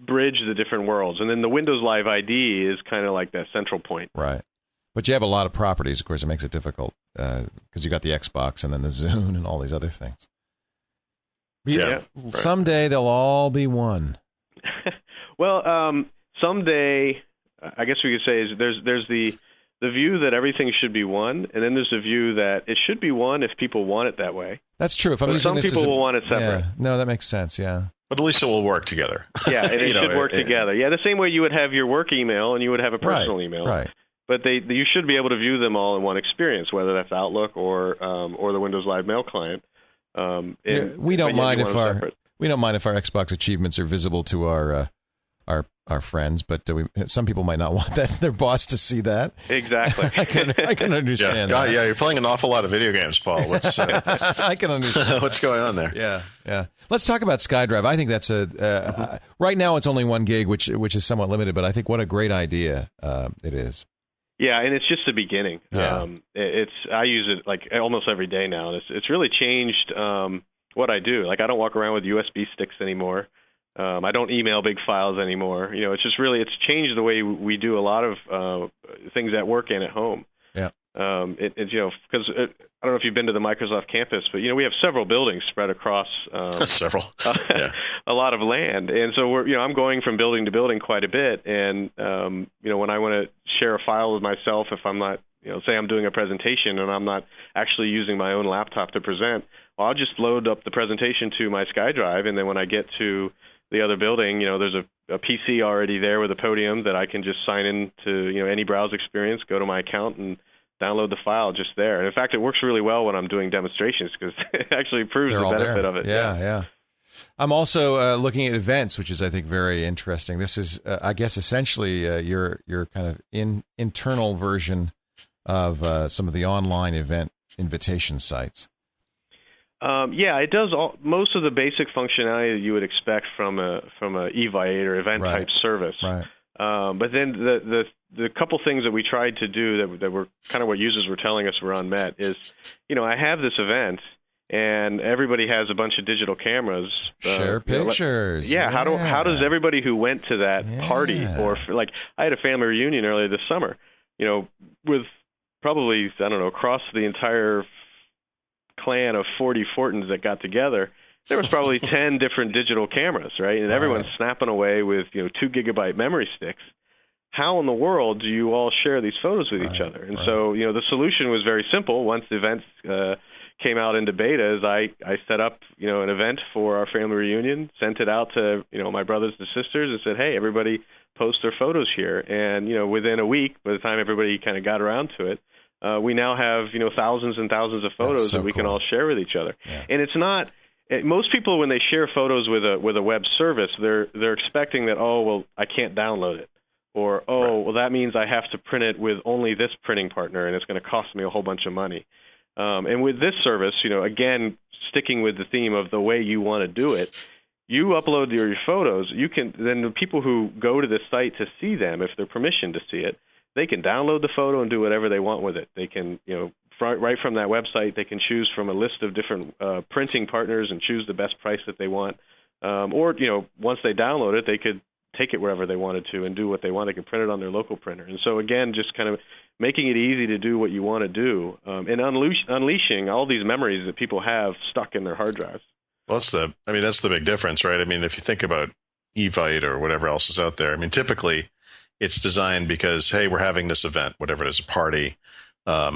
bridge the different worlds. And then the Windows Live ID is kind of like that central point. Right. But you have a lot of properties, of course. It makes it difficult because you got the Xbox and then the Zune and all these other things. Yeah. Right. Someday they'll all be one. Well, someday, I guess we could say, is there's the view that everything should be one, and then there's the view that it should be one if people want it that way. That's true. Some people will want it separate. Yeah. No, that makes sense, yeah. But at least it will work together. Yeah, and it should work together. Yeah, the same way you would have your work email and you would have a personal email. Right. But you should be able to view them all in one experience, whether that's Outlook or the Windows Live Mail client. We don't mind if our Xbox achievements are visible to our friends, but some people might not want their boss to see that. Exactly. I can understand. Yeah, you're playing an awful lot of video games, Paul. I can understand. What's going on there? Yeah. Let's talk about SkyDrive. I think that's right now it's only 1 gig, which is somewhat limited, but I think what a great idea it is. Yeah, and it's just the beginning. Yeah. I use it like almost every day now. It's really changed what I do. Like I don't walk around with USB sticks anymore. I don't email big files anymore. It's just really, it's changed the way we do a lot of things at work and at home. Yeah. Because I don't know if you've been to the Microsoft campus, but we have several buildings spread across several, a lot of land, and so I'm going from building to building quite a bit. And when I want to share a file with myself, if I'm not, say I'm doing a presentation and I'm not actually using my own laptop to present, well, I'll just load up the presentation to my SkyDrive, and then when I get to the other building, there's a PC already there with a podium that I can just sign in to, any browse experience, go to my account and download the file just there. And in fact, it works really well when I'm doing demonstrations because it actually proves the benefit of it. Yeah. I'm also looking at events, which is, I think, very interesting. This is, I guess, essentially your kind of internal version of some of the online event invitation sites. It does most of the basic functionality that you would expect from a Evite or event type service. Right. But then the couple things that we tried to do that were kind of what users were telling us were unmet is, I have this event and everybody has a bunch of digital cameras. Share pictures. How does everybody who went to that party, or I had a family reunion earlier this summer, with probably, I don't know, across the entire clan of 40 Fortins that got together, there was probably 10 different digital cameras, right? And everyone's snapping away with 2 gigabyte memory sticks. How in the world do you all share these photos with each other? And so, the solution was very simple. Once the events came out into beta, is I set up, an event for our family reunion, sent it out to, my brothers and sisters, and said, hey, everybody post their photos here. And, within a week, by the time everybody kind of got around to it, we now have, thousands and thousands of photos that we can all share with each other. Yeah. And it's not. Most people, when they share photos with a web service, they're expecting that, I can't download it, or that means I have to print it with only this printing partner, and it's going to cost me a whole bunch of money. And with this service, again, sticking with the theme of the way you want to do it, you upload your photos. You can then the people who go to the site to see them, if they're permissioned to see it, they can download the photo and do whatever they want with it. They can, right from that website, they can choose from a list of different printing partners and choose the best price that they want. Or, once they download it, they could take it wherever they wanted to and do what they want. They can print it on their local printer. And so, again, just kind of making it easy to do what you want to do, and unleashing all these memories that people have stuck in their hard drives. Well, that's the big difference, right? I mean, if you think about Evite or whatever else is out there, I mean, typically it's designed because, hey, we're having this event, whatever it is, a party.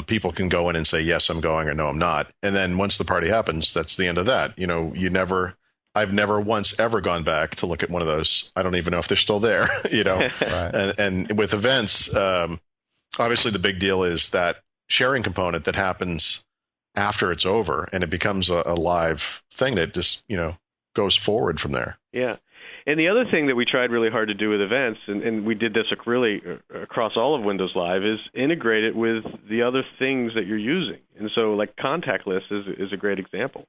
People can go in and say, yes, I'm going, or no, I'm not. And then once the party happens, that's the end of that. I've never once ever gone back to look at one of those. I don't even know if they're still there, Right. And with events, obviously the big deal is that sharing component that happens after it's over, and it becomes a live thing that just, goes forward from there. Yeah. And the other thing that we tried really hard to do with events, and we did this really across all of Windows Live, is integrate it with the other things that you're using. And so, like, contact lists is a great example.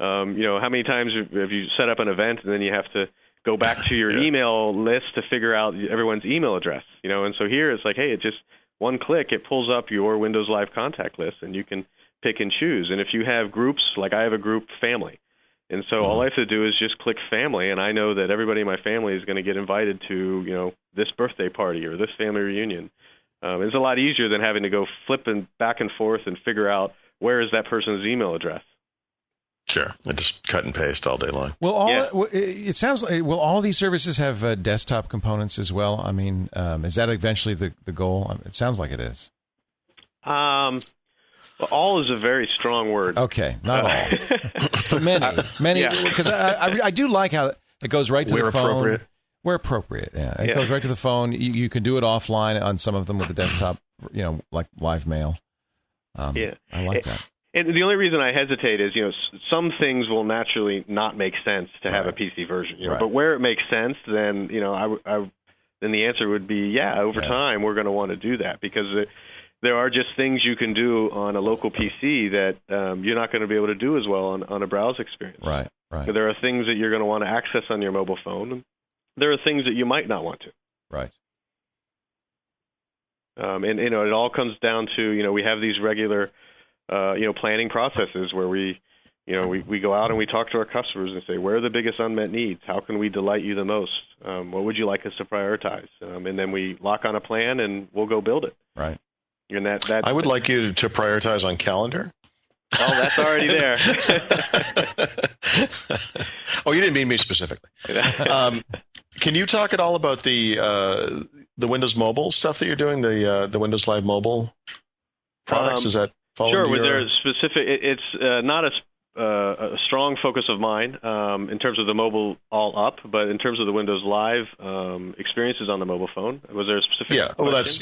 How many times have you set up an event and then you have to go back to your email list to figure out everyone's email address? And so here it's like, hey, it just one click, it pulls up your Windows Live contact list, and you can pick and choose. And if you have groups, like I have a group family, and so all I have to do is just click family, and I know that everybody in my family is going to get invited to, this birthday party or this family reunion. It's a lot easier than having to go flipping back and forth and figure out where is that person's email address. Sure. I just cut and paste all day long. It sounds like, will all of these services have desktop components as well? I mean, is that eventually the goal? It sounds like it is. Well, all is a very strong word. Okay, not all. But many, because I do like how it goes right to the phone. Appropriate. Where appropriate, yeah. It goes right to the phone. You can do it offline on some of them with the desktop, like live mail. I like that. And the only reason I hesitate is, some things will naturally not make sense to have a PC version. But where it makes sense, then then the answer would be over time we're going to want to do that, because there are just things you can do on a local PC that you're not going to be able to do as well on a browse experience. Right. So there are things that you're going to want to access on your mobile phone, and there are things that you might not want to. Right. And it all comes down to we have these regular planning processes where we go out and we talk to our customers and say, where are the biggest unmet needs? How can we delight you the most? What would you like us to prioritize? And then we lock on a plan and we'll go build it. Right. And I would like you to prioritize on calendar. Oh, that's already there. Oh, you didn't mean me specifically. Can you talk at all about the Windows Mobile stuff that you're doing, the Windows Live Mobile products? Is that sure? With their specific, it's not a strong focus of mine in terms of the mobile all up, but in terms of the Windows Live experiences on the mobile phone. Was there a specific? Yeah. Well, that's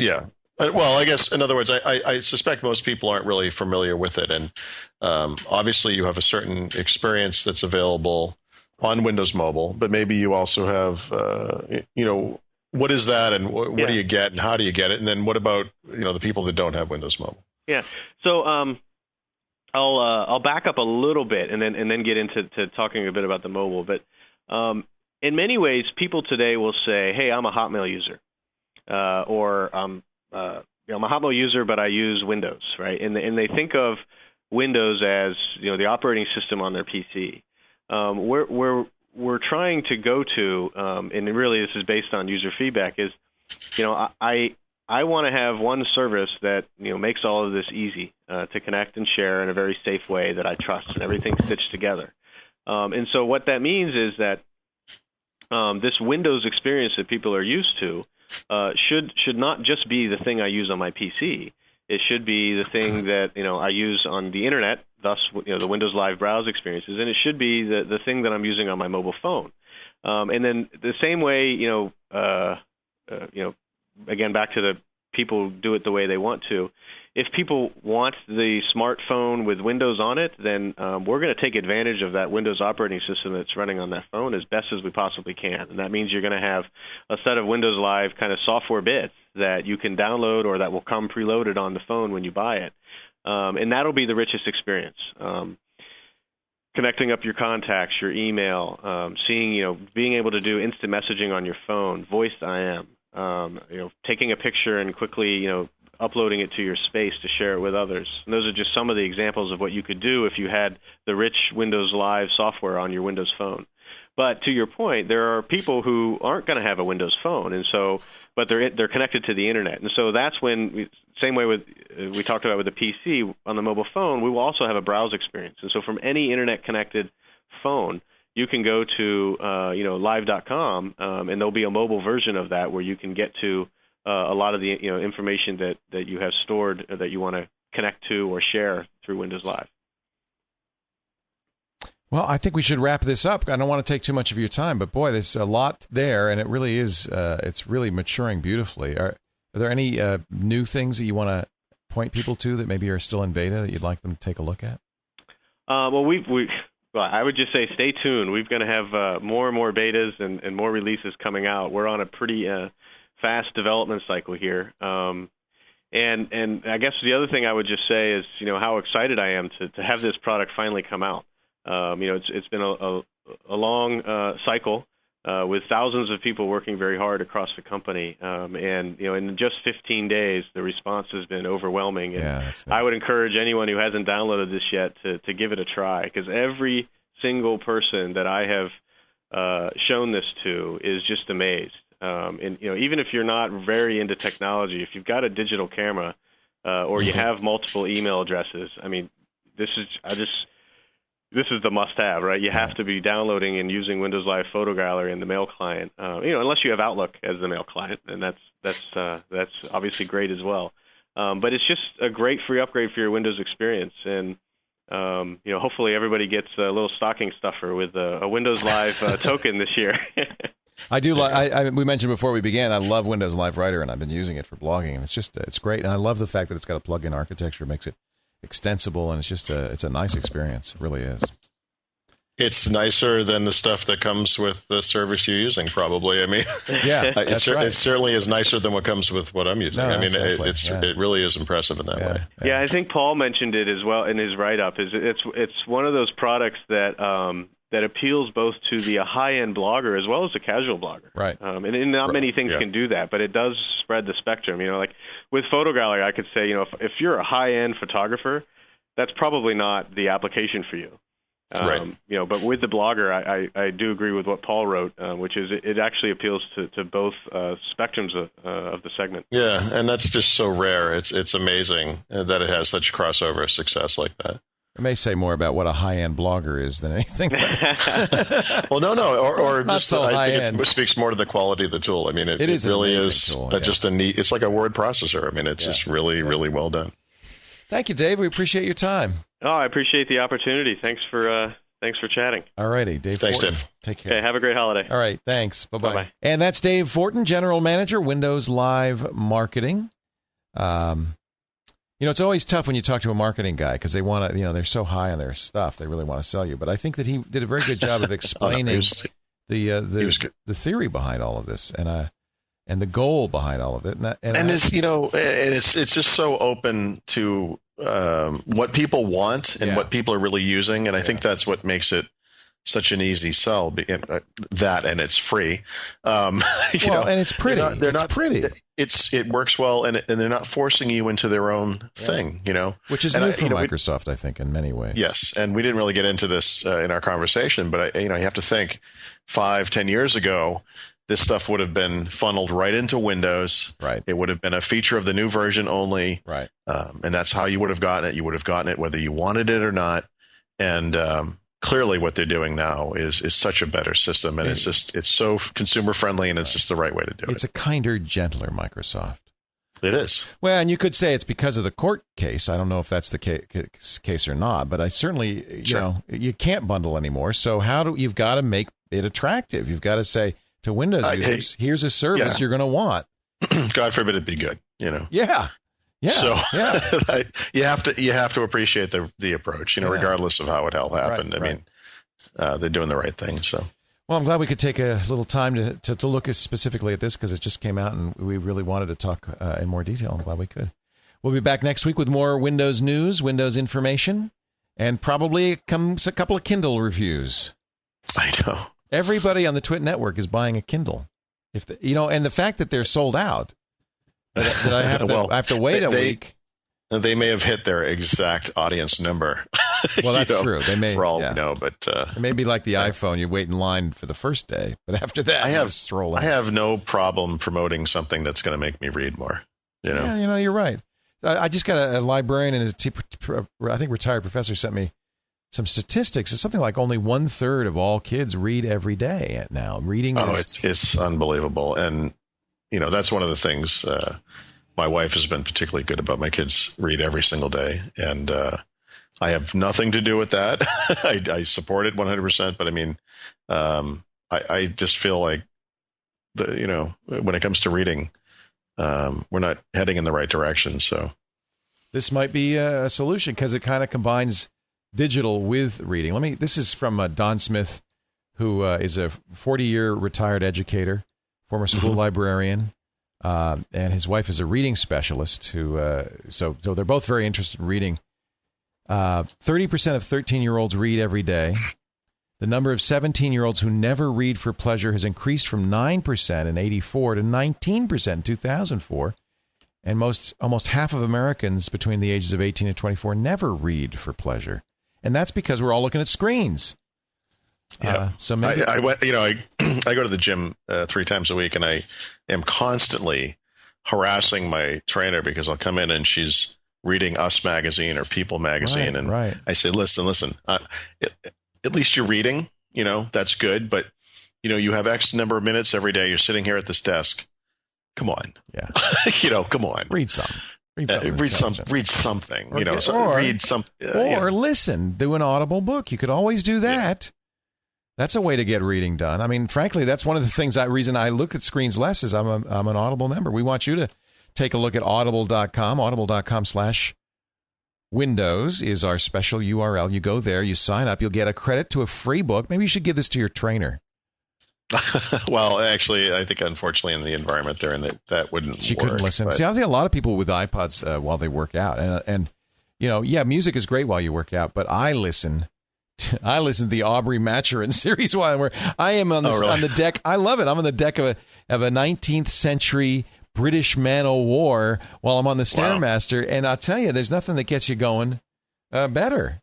Well, I guess, in other words, I suspect most people aren't really familiar with it. And obviously you have a certain experience that's available on Windows Mobile, but maybe you also have, what is that, and what do you get, and how do you get it? And then what about, the people that don't have Windows Mobile? Yeah. So I'll back up a little bit and then get into talking a bit about the mobile. But in many ways, people today will say, hey, I'm a Hotmail user. or I'm a Hotmail user, but I use Windows, right? And they think of Windows as the operating system on their PC. Where we're trying to go to, and really this is based on user feedback, is I want to have one service that makes all of this easy to connect and share in a very safe way that I trust, and everything's stitched together. And so what that means is that this Windows experience that people are used to should not just be the thing I use on my PC. It should be the thing that I use on the internet, thus the Windows Live browse experiences, and it should be the thing that I'm using on my mobile phone. And then the same way, again, back to the people do it the way they want to. If people want the smartphone with Windows on it, then we're going to take advantage of that Windows operating system that's running on that phone as best as we possibly can. And that means you're going to have a set of Windows Live kind of software bits that you can download or that will come preloaded on the phone when you buy it. And that'll be the richest experience. Connecting up your contacts, your email, being able to do instant messaging on your phone, voice IM, taking a picture and quickly, uploading it to your space to share it with others. And those are just some of the examples of what you could do if you had the rich Windows Live software on your Windows phone. But to your point, there are people who aren't going to have a Windows phone, and so, but they're connected to the internet, and so that's when, same way with we talked about with the PC on the mobile phone, we will also have a browse experience, and so from any internet-connected phone, you can go to live.com, and there'll be a mobile version of that where you can get to a lot of the information that you have stored that you want to connect to or share through Windows Live. Well, I think we should wrap this up. I don't want to take too much of your time, but boy, there's a lot there, and it really is. It's really maturing beautifully. Are there any new things that you want to point people to that maybe are still in beta that you'd like them to take a look at? Well, I would just say stay tuned. We're going to have more and more betas and more releases coming out. We're on a pretty fast development cycle here. And I guess the other thing I would just say is, how excited I am to have this product finally come out. It's been a long cycle with thousands of people working very hard across the company. And, in just 15 days, the response has been overwhelming. And I would encourage anyone who hasn't downloaded this yet to give it a try, because every single person that I have shown this to is just amazed. And even if you're not very into technology, if you've got a digital camera or you have multiple email addresses, I mean, this is the must-have, right? You have to be downloading and using Windows Live Photo Gallery in the mail client, unless you have Outlook as the mail client, and that's obviously great as well. But it's just a great free upgrade for your Windows experience, and hopefully everybody gets a little stocking stuffer with a Windows Live token this year. I do. We mentioned before we began, I love Windows Live Writer, and I've been using it for blogging, and it's great. And I love the fact that it's got a plug-in architecture, it makes it extensible, and it's a nice experience. It really is. It's nicer than the stuff that comes with the service you're using, probably. I mean, yeah, it certainly is nicer than what comes with what I'm using. No, I mean, exactly. It really is impressive in that way. Yeah, I think Paul mentioned it as well in his write-up. It's one of those products that appeals both to the high-end blogger as well as the casual blogger. Right. And not many things can do that, but it does spread the spectrum. Like with Photo Gallery, I could say, if you're a high-end photographer, that's probably not the application for you. Right. But with the blogger, I do agree with what Paul wrote, which is it actually appeals to both spectrums of the segment. Yeah, and that's just so rare. It's amazing that it has such crossover success like that. I may say more about what a high-end blogger is than anything. Well, no, or just so I think high-end. it speaks more to the quality of the tool. I mean, it really is tool, just a neat. It's like a word processor. I mean, it's just really, really well done. Thank you, Dave. We appreciate your time. Oh, I appreciate the opportunity. Thanks for chatting. All righty, Dave. Thanks, Fortin. Dave. Take care. Okay, have a great holiday. All right, thanks. Bye-bye. Bye-bye. And that's Dave Fortin, General Manager, Windows Live Marketing. It's always tough when you talk to a marketing guy because they want to, they're so high on their stuff. They really want to sell you. But I think that he did a very good job of explaining the theory behind all of this and the goal behind all of it. And it's just so open to what people want and what people are really using. And I think that's what makes it such an easy sell. And it's free. And it's pretty. They're not pretty. it works well, and they're not forcing you into their own thing, Which is new for Microsoft, I think, in many ways. Yes, and we didn't really get into this in our conversation, but you have to think 5-10 years ago, this stuff would have been funneled right into Windows. Right. It would have been a feature of the new version only. Right. And that's how you would have gotten it. You would have gotten it whether you wanted it or not. And clearly what they're doing now is such a better system, and it's so consumer friendly, and it's just the right way to do it. It's a kinder, gentler Microsoft. It is. Well, and you could say it's because of the court case. I don't know if that's the case or not, but I certainly, you can't bundle anymore. So you've got to make it attractive. You've got to say to Windows users, here's a service you're going to want. God forbid it be good, Yeah. Yeah. So you have to appreciate the approach, regardless of how it all happened. Right, I mean, they're doing the right thing. So, well, I'm glad we could take a little time to look specifically at this, because it just came out and we really wanted to talk in more detail. I'm glad we could. We'll be back next week with more Windows news, Windows information, and probably a couple of Kindle reviews. I know. Everybody on the Twit network is buying a Kindle. And the fact that they're sold out. That I have to wait a week. They may have hit their exact audience number. Well, that's true. They may, for all we know, but it may be like the iPhone. You wait in line for the first day, but after that, I have no problem promoting something that's going to make me read more. Yeah, you're right. I just got a librarian and I think retired professor sent me some statistics. It's something like only 1/3 of all kids read every day now. Reading. Oh, it's unbelievable, and that's one of the things my wife has been particularly good about. My kids read every single day, and I have nothing to do with that. I support it 100%, but I mean, I just feel like when it comes to reading, we're not heading in the right direction. So this might be a solution, because it kind of combines digital with reading. This is from Don Smith, who is a 40-year retired educator, former school librarian, and his wife is a reading specialist. So they're both very interested in reading. 30% of 13-year-olds read every day. The number of 17-year-olds who never read for pleasure has increased from 9% in 1984 to 19% in 2004. And almost half of Americans between the ages of 18 and 24 never read for pleasure. And that's because we're all looking at screens. Yeah. So maybe I go to the gym 3 times a week, and I am constantly harassing my trainer because I'll come in and she's reading Us magazine or People magazine, and I say, listen, at least you're reading. That's good, but you have X number of minutes every day. You're sitting here at this desk. Come on, come on. Read something. Read something. Read something. Or listen. Do an Audible book. You could always do that. Yeah. That's a way to get reading done. I mean, frankly, that's one of the things. Reason I look at screens less is I'm an Audible member. We want you to take a look at audible.com. Audible.com/Windows is our special URL. You go there, you sign up, you'll get a credit to a free book. Maybe you should give this to your trainer. Well, actually, I think unfortunately in the environment they're in, that wouldn't. She work, couldn't listen. But... See, I think a lot of people with iPods while they work out, and music is great while you work out, but I listen to the Aubrey Maturin series while I am on the deck. I love it. I'm on the deck of a 19th century British man-o'-war while I'm on the Stairmaster, and I'll tell you, there's nothing that gets you going better.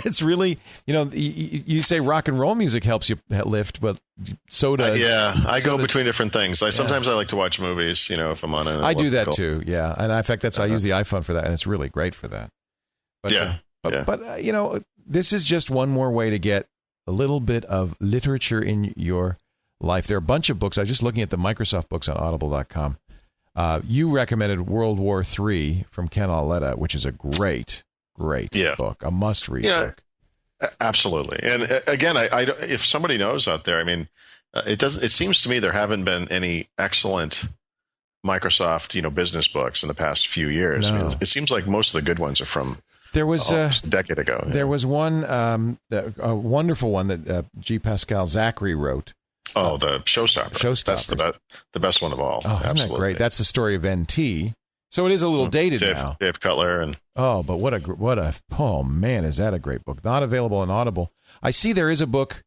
It's really, you say rock and roll music helps you lift, but so does. I go between different things. Sometimes I like to watch movies, if I'm on it. I do that too, yeah. And in fact, I use the iPhone for that, and it's really great for that. But, But this is just one more way to get a little bit of literature in your life. There are a bunch of books. I was just looking at the Microsoft books on audible.com. You recommended World War III from Ken Auletta, which is a great book, a must-read book. Absolutely. And again, I if somebody knows out there, I mean, it seems to me there haven't been any excellent Microsoft, business books in the past few years. No. I mean, it seems like most of the good ones are from a decade ago. There was one, a wonderful one that G. Pascal Zachary wrote. Oh, the Showstopper. That's the best one of all. Oh, isn't that great? That's the story of NT. So it is a little dated now. Dave Cutler and oh man, is that a great book? Not available on Audible. I see there is a book.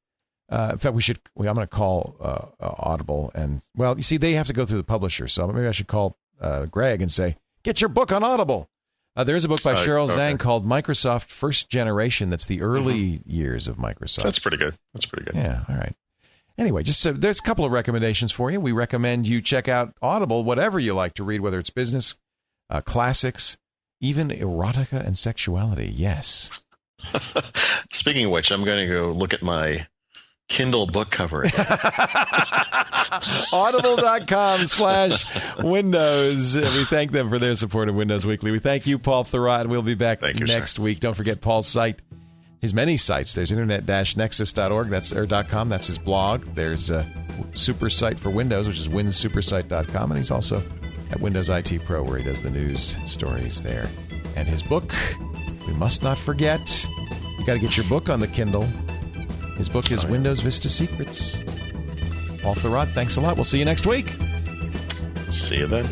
In fact, I'm going to call Audible, and you see, they have to go through the publisher, so maybe I should call Greg and say, get your book on Audible. There's a book by Cheryl Zhang called Microsoft First Generation. That's the early years of Microsoft. That's pretty good. Yeah, all right. Anyway, just there's a couple of recommendations for you. We recommend you check out Audible, whatever you like to read, whether it's business, classics, even erotica and sexuality. Yes. Speaking of which, I'm going to go look at my Kindle book cover. Audible.com/Windows. We thank them for their support of Windows Weekly. We thank you, Paul Thurrott. We'll be back next week. Don't forget Paul's site. His many sites. There's internet-nexus.org. That's .com. That's his blog. There's a super site for Windows, which is winsupersite.com. And he's also at Windows IT Pro, where he does the news stories there. And his book, we must not forget. You got to get your book on the Kindle. His book is Windows Vista Secrets. Paul Thurrott, thanks a lot. We'll see you next week. See you then.